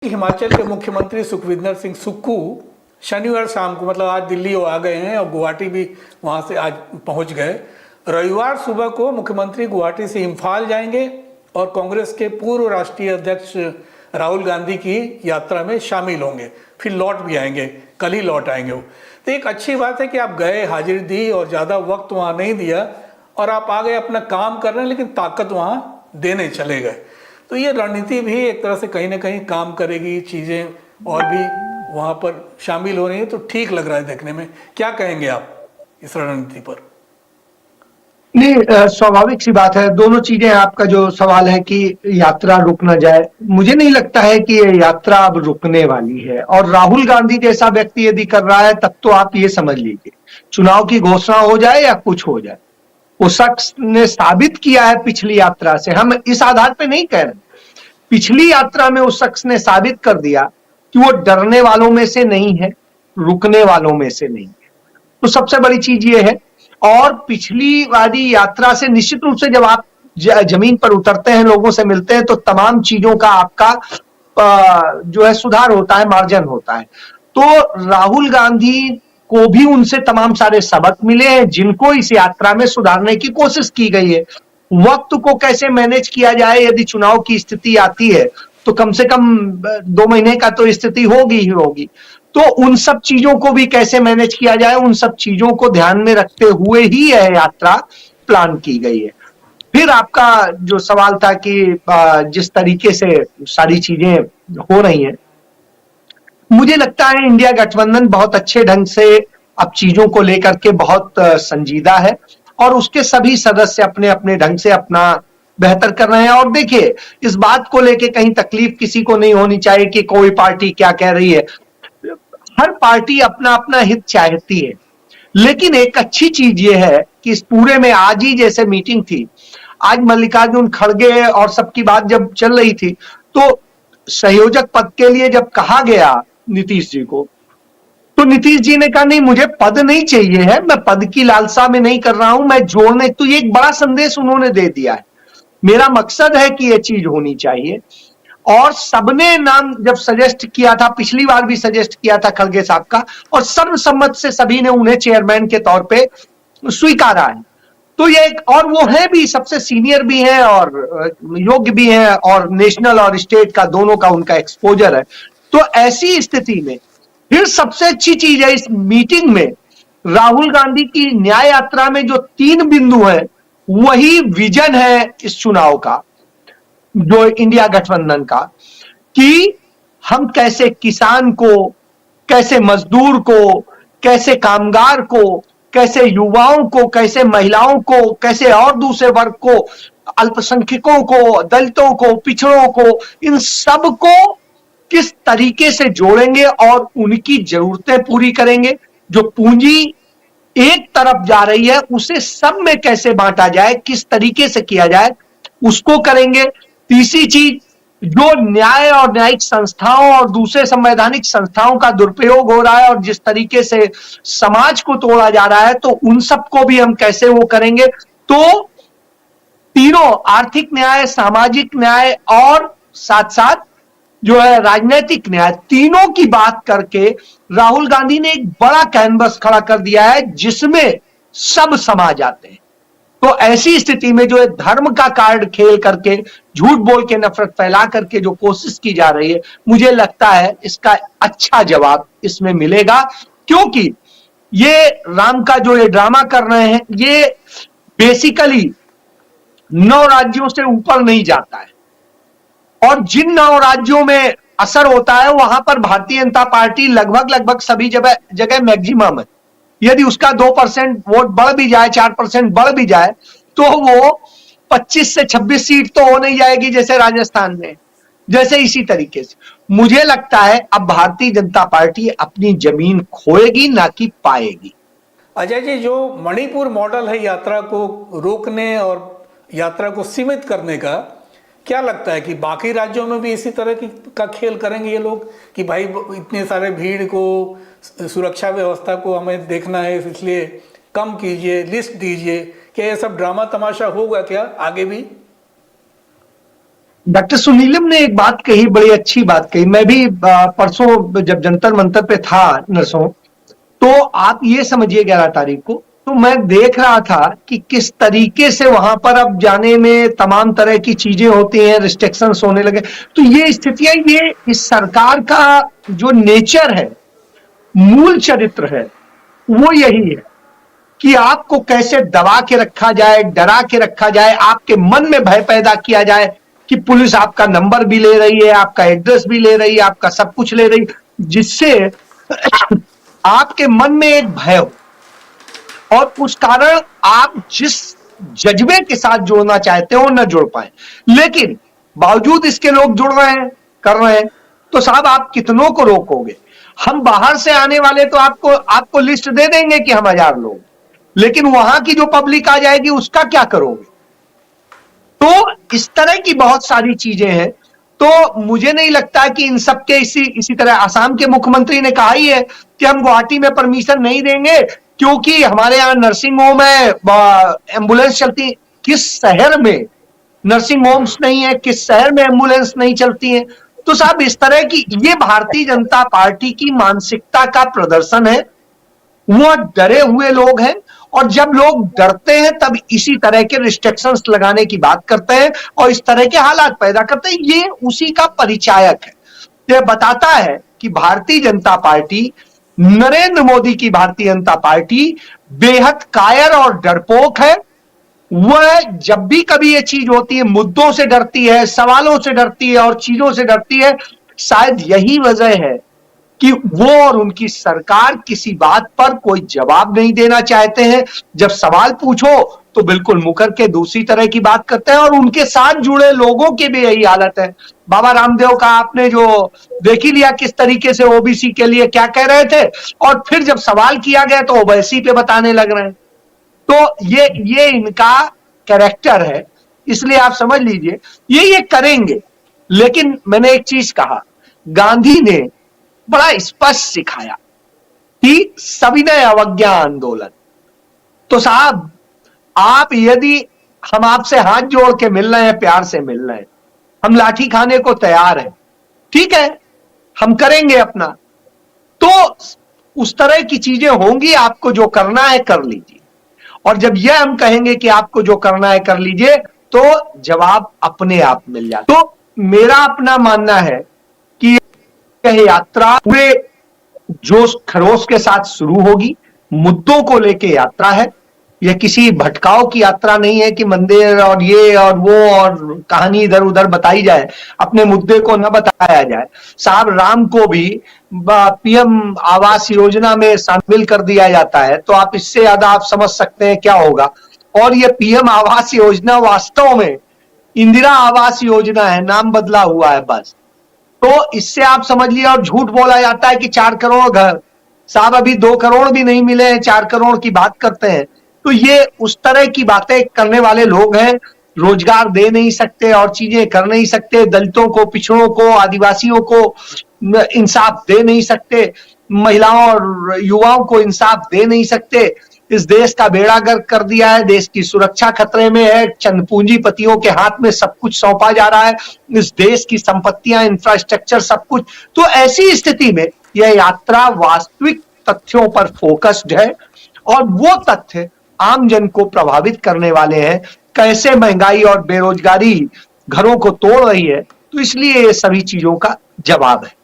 हिमाचल के मुख्यमंत्री सुखविंदर सिंह सुक्खू शनिवार शाम को मतलब आज दिल्ली आ गए हैं और गुवाहाटी भी वहां से आज पहुंच गए। रविवार सुबह को मुख्यमंत्री गुवाहाटी से इम्फाल जाएंगे और कांग्रेस के पूर्व राष्ट्रीय अध्यक्ष राहुल गांधी की यात्रा में शामिल होंगे, फिर लौट भी आएंगे, कल ही लौट आएंगे वो। तो एक अच्छी बात है कि आप गए, हाजिरी दी और ज़्यादा वक्त वहाँ नहीं दिया और आप आ गए, अपना काम कर रहे हैं, लेकिन ताकत वहाँ देने चले गए। तो ये रणनीति भी एक तरह से कहीं ना कहीं काम करेगी, चीज़ें और भी वहाँ पर शामिल हो रही हैं, तो ठीक लग रहा है देखने में। क्या कहेंगे आप इस रणनीति पर? नहीं, स्वाभाविक सी बात है। दोनों चीजें, आपका जो सवाल है कि यात्रा रुक ना जाए, मुझे नहीं लगता है कि ये यात्रा अब रुकने वाली है। और राहुल गांधी जैसा व्यक्ति यदि कर रहा है तब तो आप ये समझ लीजिए चुनाव की घोषणा हो जाए या कुछ हो जाए। उस शख्स ने साबित किया है पिछली यात्रा से, हम इस आधार पे नहीं कह रहे, पिछली यात्रा में उस शख्स ने साबित कर दिया कि वो डरने वालों में से नहीं है, रुकने वालों में से नहीं है। तो सबसे बड़ी चीज ये है। और पिछली वाली यात्रा से निश्चित रूप से जब आप जमीन पर उतरते हैं, लोगों से मिलते हैं, तो तमाम चीजों का आपका जो है सुधार होता है, मार्जन होता है। तो राहुल गांधी को भी उनसे तमाम सारे सबक मिले हैं जिनको इस यात्रा में सुधारने की कोशिश की गई है। वक्त को कैसे मैनेज किया जाए, यदि चुनाव की स्थिति आती है तो कम से कम 2 महीने का तो स्थिति होगी ही होगी। तो उन सब चीजों को भी कैसे मैनेज किया जाए, उन सब चीजों को ध्यान में रखते हुए ही यह यात्रा प्लान की गई है। फिर आपका जो सवाल था कि जिस तरीके से सारी चीजें हो रही हैं, मुझे लगता है इंडिया गठबंधन बहुत अच्छे ढंग से अब चीजों को लेकर के बहुत संजीदा है और उसके सभी सदस्य अपने अपने ढंग से अपना बेहतर कर रहे हैं। और देखिए, इस बात को लेके कहीं तकलीफ किसी को नहीं होनी चाहिए कि कोई पार्टी क्या कह रही है। हर पार्टी अपना अपना हित चाहती है, लेकिन एक अच्छी चीज ये है कि इस पूरे में आज ही जैसे मीटिंग थी, आज मल्लिकार्जुन खड़गे और सबकी बात जब चल रही थी, तो संयोजक पद के लिए जब कहा गया नीतीश जी को, तो नीतीश जी ने कहा नहीं, मुझे पद नहीं चाहिए है, मैं पद की लालसा में नहीं कर रहा हूं, मैं जोड़ने। तो ये एक बड़ा संदेश उन्होंने दे दिया है, मेरा मकसद है कि ये चीज होनी चाहिए। और सबने नाम जब सजेस्ट किया था, पिछली बार भी सजेस्ट किया था खड़गे साहब का, और सर्वसम्मत से सभी ने उन्हें चेयरमैन के तौर पे स्वीकारा है। तो ये एक, और वो है भी, सबसे सीनियर भी हैं और योग्य भी हैं और नेशनल और स्टेट का दोनों का उनका एक्सपोजर है। तो ऐसी स्थिति में फिर सबसे अच्छी चीज है इस मीटिंग में राहुल गांधी की न्याय यात्रा में जो 3 बिंदु है, वही विजन है इस चुनाव का, जो इंडिया गठबंधन का, कि हम कैसे किसान को, कैसे मजदूर को, कैसे कामगार को, कैसे युवाओं को, कैसे महिलाओं को, कैसे और दूसरे वर्ग को, अल्पसंख्यकों को, दलितों को, पिछड़ों को, इन सब को किस तरीके से जोड़ेंगे और उनकी जरूरतें पूरी करेंगे। जो पूंजी एक तरफ जा रही है उसे सब में कैसे बांटा जाए, किस तरीके से किया जाए, उसको करेंगे। तीसरी चीज, जो न्याय और न्यायिक संस्थाओं और दूसरे संवैधानिक संस्थाओं का दुरुपयोग हो रहा है और जिस तरीके से समाज को तोड़ा जा रहा है, तो उन सबको भी हम कैसे वो करेंगे। तो तीनों, आर्थिक न्याय, सामाजिक न्याय और साथ साथ जो है राजनीतिक न्याय, तीनों की बात करके राहुल गांधी ने एक बड़ा कैनवस खड़ा कर दिया है जिसमें सब समा जाते हैं। तो ऐसी स्थिति में जो है धर्म का कार्ड खेल करके, झूठ बोल के, नफरत फैला करके जो कोशिश की जा रही है, मुझे लगता है इसका अच्छा जवाब इसमें मिलेगा। क्योंकि ये राम का जो ये ड्रामा कर रहे हैं, ये बेसिकली 9 राज्यों से ऊपर नहीं जाता है और जिन 9 राज्यों में असर होता है वहां पर भारतीय जनता पार्टी लगभग सभी जगह मैक्सिमम है। यदि उसका 2% वोट बढ़ भी जाए, 4% बढ़ भी जाए, तो वो 25 से 26 सीट तो हो नहीं जाएगी जैसे राजस्थान में। जैसे इसी तरीके से मुझे लगता है अब भारतीय जनता पार्टी अपनी जमीन खोएगी ना कि पाएगी। अजय जी, जो मणिपुर मॉडल है यात्रा को रोकने और यात्रा को सीमित करने का, क्या लगता है कि बाकी राज्यों में भी इसी तरह का खेल करेंगे ये लोग कि भाई इतने सारे भीड़ को, सुरक्षा व्यवस्था को हमें देखना है, इसलिए कम कीजिए, लिस्ट दीजिए? क्या ये सब ड्रामा तमाशा होगा क्या आगे भी? डॉक्टर सुनीलम ने एक बात कही, बड़ी अच्छी बात कही। मैं भी परसों जब जंतर मंतर पे था नरसों, तो आप ये समझिए 11 तारीख को, तो मैं देख रहा था कि किस तरीके से वहां पर अब जाने में तमाम तरह की चीजें होती हैं, रिस्ट्रिक्शंस होने लगे। तो ये स्थितियां, ये इस सरकार का जो नेचर है, मूल चरित्र है, वो यही है कि आपको कैसे दबा के रखा जाए, डरा के रखा जाए, आपके मन में भय पैदा किया जाए कि पुलिस आपका नंबर भी ले रही है, आपका एड्रेस भी ले रही है, आपका सब कुछ ले रही, जिससे आपके मन में एक भय हो और उस कारण आप जिस जज्बे के साथ जुड़ना चाहते हो न जुड़ पाए। लेकिन बावजूद इसके लोग जुड़ रहे हैं, कर रहे हैं, तो साहब आप कितनों को रोकोगे? हम बाहर से आने वाले तो आपको लिस्ट दे देंगे कि हम 1000 लोग, लेकिन वहां की जो पब्लिक आ जाएगी उसका क्या करोगे? तो इस तरह की बहुत सारी चीजें हैं। तो मुझे नहीं लगता कि इन सब के इसी तरह असम के मुख्यमंत्री ने कहा ही है कि हम गुवाहाटी में परमिशन नहीं देंगे क्योंकि हमारे यहाँ नर्सिंग होम है, एम्बुलेंस चलती है। किस शहर में नर्सिंग होम्स नहीं है, किस शहर में एम्बुलेंस नहीं चलती है? तो साहब इस तरह की, ये भारतीय जनता पार्टी की मानसिकता का प्रदर्शन है। वो डरे हुए लोग हैं और जब लोग डरते हैं तब इसी तरह के रिस्ट्रिक्शंस लगाने की बात करते हैं और इस तरह के हालात पैदा करते हैं। ये उसी का परिचायक है। ये बताता है कि भारतीय जनता पार्टी, नरेंद्र मोदी की भारतीय जनता पार्टी बेहद कायर और डरपोक है। वह जब भी कभी ये चीज होती है, मुद्दों से डरती है, सवालों से डरती है और चीजों से डरती है। शायद यही वजह है कि वो और उनकी सरकार किसी बात पर कोई जवाब नहीं देना चाहते हैं। जब सवाल पूछो तो बिल्कुल मुकर के दूसरी तरह की बात करते हैं और उनके साथ जुड़े लोगों की भी यही हालत है। बाबा रामदेव का आपने जो देख ही लिया किस तरीके से ओबीसी के लिए क्या कह रहे थे, और फिर जब सवाल किया गया तो ओबीसी पे बताने लग रहे हैं। तो ये इनका कैरेक्टर है। इसलिए आप समझ लीजिए ये करेंगे। लेकिन मैंने एक चीज कहा, गांधी ने बड़ा स्पष्ट सिखाया कि सविनय अवज्ञा आंदोलन। तो साहब आप, यदि हम आपसे हाथ जोड़ के मिल रहे हैं, प्यार से मिल रहे हैं, हम लाठी खाने को तैयार हैं, ठीक है, हम करेंगे अपना। तो उस तरह की चीजें होंगी। आपको जो करना है कर लीजिए, और जब यह हम कहेंगे कि आपको जो करना है कर लीजिए तो जवाब अपने आप मिल जाता। तो मेरा अपना मानना है कि यह यात्रा पूरे जोश खरोश के साथ शुरू होगी। मुद्दों को लेके यात्रा है, यह किसी भटकाव की यात्रा नहीं है कि मंदिर और ये और वो और कहानी इधर उधर बताई जाए, अपने मुद्दे को न बताया जाए। साहब राम को भी पीएम आवास योजना में शामिल कर दिया जाता है, तो आप इससे ज्यादा आप समझ सकते हैं क्या होगा। और ये पीएम आवास योजना वास्तव में इंदिरा आवास योजना है, नाम बदला हुआ है बस। तो इससे आप समझ लिया। और झूठ बोला जाता है कि 4 करोड़ घर, साहब अभी 2 करोड़ भी नहीं मिले हैं, 4 करोड़ की बात करते हैं। तो ये उस तरह की बातें करने वाले लोग हैं। रोजगार दे नहीं सकते और चीजें कर नहीं सकते, दलितों को, पिछड़ों को, आदिवासियों को इंसाफ दे नहीं सकते, महिलाओं और युवाओं को इंसाफ दे नहीं सकते। इस देश का बेड़ा गर्क कर दिया है, देश की सुरक्षा खतरे में है, चंद पूंजीपतियों के हाथ में सब कुछ सौंपा जा रहा है, इस देश की संपत्तियां, इंफ्रास्ट्रक्चर सब कुछ। तो ऐसी स्थिति में यह यात्रा वास्तविक तथ्यों पर फोकस्ड है और वो तथ्य आम जन को प्रभावित करने वाले हैं। कैसे महंगाई और बेरोजगारी घरों को तोड़ रही है, तो इसलिए ये सभी चीजों का जवाब है।